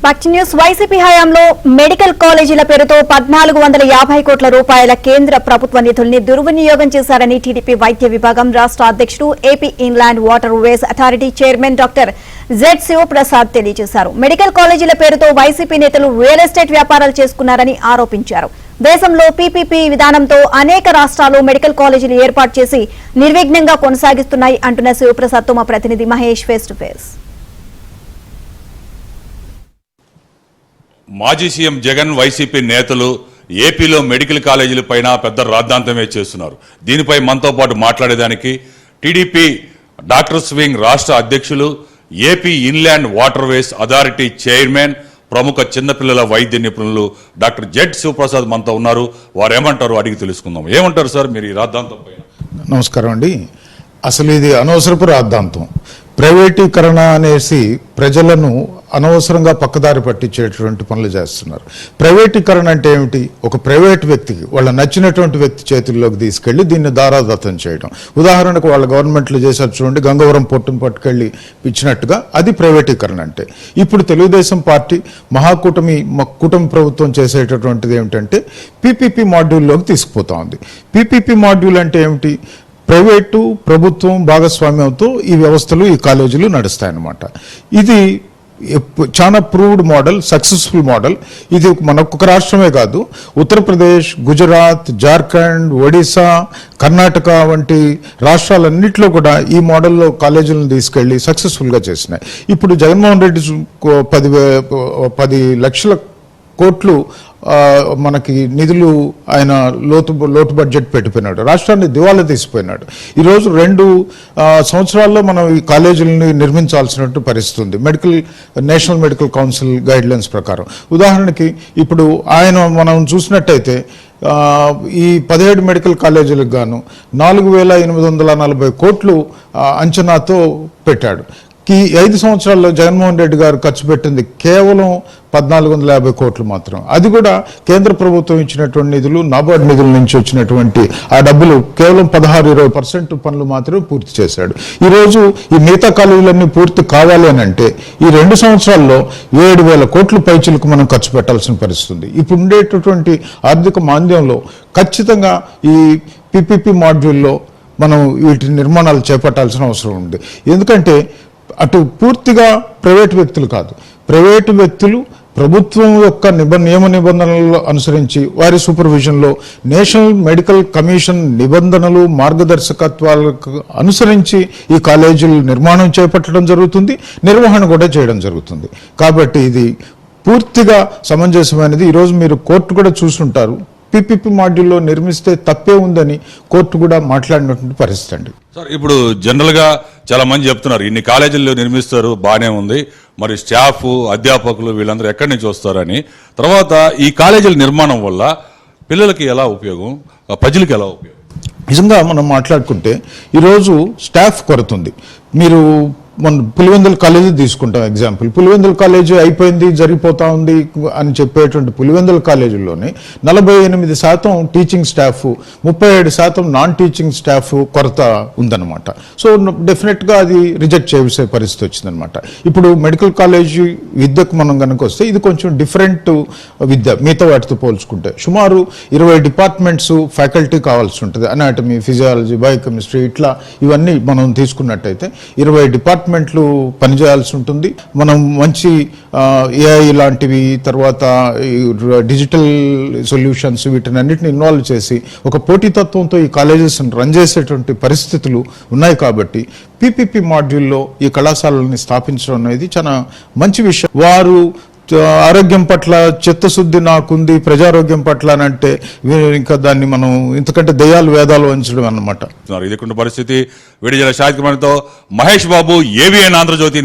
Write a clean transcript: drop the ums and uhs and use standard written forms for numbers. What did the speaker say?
Fact news YCP హయాంలో medical కాలేజీల పేరుతో 1450 కోట్ల రూపాయల కేంద్ర ప్రభుత్వ నిధుల్ని దుర్వినియోగం చేశారని టీడీపీ వైద్య విభాగం రాష్ట్ర అధ్యక్షుడు AP inland water ways authority chairman doctor Z Sivaprasad తెలియజేశారు. మెడికల్ కాలేజీల పేరుతో వైసీపీ నేతలు రియల్ ఎస్టేట్ వ్యాపారాలు చేసుకున్నారని ఆరోపించారు. దేశంలో పీపీపీ విధానంతో అనేక రాష్ట్రాలు మెడికల్ కాలేజీలు ఏర్పాటు చేసి నిర్విఘ్నంగా కొనసాగిస్తున్నాయి అంటున్న శివప్రసాద్ తో మా ప్రతినిధి మహేష్ ఫేస్ టు ఫేస్. మాజీ సీఎం జగన్ వైసీపీ నేతలు ఏపీలో మెడికల్ కాలేజీల పైన పెద్ద రాద్ధాంతమే చేస్తున్నారు. దీనిపై మనతో పాటు మాట్లాడేదానికి టీడీపీ డాక్టర్స్ వింగ్ రాష్ట్ర అధ్యక్షులు, AP inland water ways authority chairman, ప్రముఖ చిన్నపిల్లల వైద్య నిపుణులు డాక్టర్ జెడ్ శివప్రసాద్ మనతో ఉన్నారు. వారు ఏమంటారు అడిగి తెలుసుకుందాం. ఏమంటారు సార్ మీరు ఈ రాద్ధాంతం పైన? నమస్కారం అండి. అసలు ఇది అనవసరపు రాద్ధాంతం. ప్రైవేటీకరణ అనేసి ప్రజలను అనవసరంగా పక్కదారి పట్టించేటువంటి పనులు చేస్తున్నారు. ప్రైవేటీకరణ అంటే ఏమిటి? ఒక ప్రైవేట్ వ్యక్తికి వాళ్ళ నచ్చినటువంటి వ్యక్తి చేతుల్లోకి తీసుకెళ్లి దీన్ని దారాదత్తం చేయడం. ఉదాహరణకు వాళ్ళ గవర్నమెంట్లో చేశారు చూడండి, గంగవరం పోర్టును పట్టుకెళ్లి ఇచ్చినట్టుగా, అది ప్రైవేటీకరణ అంటే. ఇప్పుడు తెలుగుదేశం పార్టీ మహాకూటమి ప్రభుత్వం చేసేటటువంటిది ఏమిటంటే పీపీపీ మాడ్యూల్లోకి తీసుకుపోతా ఉంది. పీపీపీ మాడ్యూల్ అంటే ఏమిటి? ప్రైవేటు ప్రభుత్వం భాగస్వామ్యంతో ఈ వ్యవస్థలు, ఈ కాలేజీలు నడుస్తాయన్నమాట. ఇది చాలా ప్రూవ్డ్ మోడల్, సక్సెస్ఫుల్ మోడల్. ఇది మనొక్క రాష్ట్రమే కాదు, ఉత్తరప్రదేశ్, గుజరాత్, జార్ఖండ్, ఒడిశా, కర్ణాటక వంటి రాష్ట్రాలన్నింటిలో కూడా ఈ మోడల్లో కాలేజీలను తీసుకెళ్లి సక్సెస్ఫుల్గా చేసినాయి. ఇప్పుడు జగన్మోహన్ రెడ్డి 10 లక్షల కోట్లు మనకి నిధులు ఆయన లోటు బడ్జెట్ పెట్టిపోయినాడు. రాష్ట్రాన్ని దివాలా తీసిపోయినాడు. ఈరోజు 2 సంవత్సరాల్లో మనం ఈ కాలేజీలని నిర్మించాల్సినట్టు పరిస్థితి ఉంది national medical council guide lines ప్రకారం. ఉదాహరణకి ఇప్పుడు మనం చూసినట్టయితే ఈ 17 మెడికల్ కాలేజీలకు గాను 4840 కోట్లు అంచనాతో పెట్టాడు. ఈ 5 సంవత్సరాల్లో జగన్మోహన్ రెడ్డి గారు ఖర్చు పెట్టింది కేవలం 1450 కోట్లు మాత్రం. అది కూడా కేంద్ర ప్రభుత్వం ఇచ్చినటువంటి నిధులు, నాబార్డ్ నిధుల నుంచి వచ్చినటువంటి ఆ డబ్బులు కేవలం 16-20% పనులు మాత్రమే పూర్తి చేశాడు. ఈరోజు ఈ మిగతా కాలేజీలన్నీ పూర్తి కావాలి అని అంటే ఈ 2 సంవత్సరాల్లో 7,000 కోట్ల పైచిలకు మనం ఖర్చు పెట్టాల్సిన పరిస్థితి ఉంది. ఇప్పుడు ఉండేటటువంటి ఆర్థిక మాంద్యంలో ఖచ్చితంగా ఈ పీపీపీ మాడ్యూల్లో మనం వీటి నిర్మాణాలు చేపట్టాల్సిన అవసరం ఉంది. ఎందుకంటే అటు పూర్తిగా ప్రైవేటు వ్యక్తులు కాదు, ప్రైవేటు వ్యక్తులు ప్రభుత్వం యొక్క నియమ నిబంధనలను అనుసరించి వారి సూపర్విజన్లో నేషనల్ మెడికల్ కమిషన్ నిబంధనలు, మార్గదర్శకత్వాలకు అనుసరించి ఈ కాలేజీలు నిర్మాణం చేపట్టడం జరుగుతుంది, నిర్వహణ కూడా చేయడం జరుగుతుంది. కాబట్టి ఇది పూర్తిగా సమంజసమైనది. ఈరోజు మీరు కోర్టు కూడా చూసుంటారు, పీపీపీ మాడ్యూల్లో నిర్మిస్తే తప్పే ఉందని కోర్టు కూడా మాట్లాడినటువంటి పరిస్థితి అండి. సార్ ఇప్పుడు జనరల్ గా చాలా మంది చెప్తున్నారు ఇన్ని కాలేజీల్లో నిర్మిస్తారు, బాగానే ఉంది, మరి స్టాఫ్, అధ్యాపకులు వీళ్ళందరూ ఎక్కడి నుంచి వస్తారని. తర్వాత ఈ కాలేజీల నిర్మాణం వల్ల పిల్లలకి ఎలా ఉపయోగం, ప్రజలకు ఎలా ఉపయోగం? నిజంగా మనం మాట్లాడుకుంటే ఈరోజు స్టాఫ్ కొరత ఉంది. మీరు మన పులివెందుల కాలేజీ తీసుకుంటాం ఎగ్జాంపుల్. పులివెందుల కాలేజీ అయిపోయింది, జరిగిపోతా ఉంది అని చెప్పేటువంటి పులివెందుల కాలేజీలోనే 48% teaching staff, 37% non teaching staff కొరత ఉందన్నమాట. సో డెఫినెట్గా అది రిజెక్ట్ చేసే పరిస్థితి వచ్చిందనమాట. ఇప్పుడు మెడికల్ కాలేజీ విద్యకు మనం కనుక వస్తే ఇది కొంచెం డిఫరెంట్ విద్య మిగతా వాటితో పోల్చుకుంటే. సుమారు 20 డిపార్ట్మెంట్స్ ఫ్యాకల్టీ కావాల్సి ఉంటుంది. అనాటమీ, ఫిజియాలజీ, బయోకెమిస్ట్రీ, ఇట్లా ఇవన్నీ మనం తీసుకున్నట్టయితే 20 డిపార్ట్మెంట్లు పనిచేయాల్సి ఉంటుంది. మనం మంచి ఏఐ లాంటివి, తర్వాత డిజిటల్ సొల్యూషన్స్, వీటినన్నిటిని ఇన్వాల్వ్ చేసి ఒక పోటీతత్వంతో ఈ కాలేజెస్ రన్ చేసేటువంటి పరిస్థితులు ఉన్నాయి. కాబట్టి పీపీపీ మాడ్యూల్లో ఈ కళాశాలని స్థాపించడం అనేది చాలా మంచి విషయం. వారు ఆరోగ్యం పట్ల చిత్తశుద్ధి నాకుంది, ప్రజారోగ్యం పట్ల అని అంటే ఇంకా దాన్ని మనం ఇంతకంటే దయ్యాలు వేదాలు వంచడం అన్నమాట. ఇది పరిస్థితి. విడుదల షాహిద్ కుమార్తో మహేష్ బాబు, ఏబిఎన్ ఆంధ్రజ్యోతి.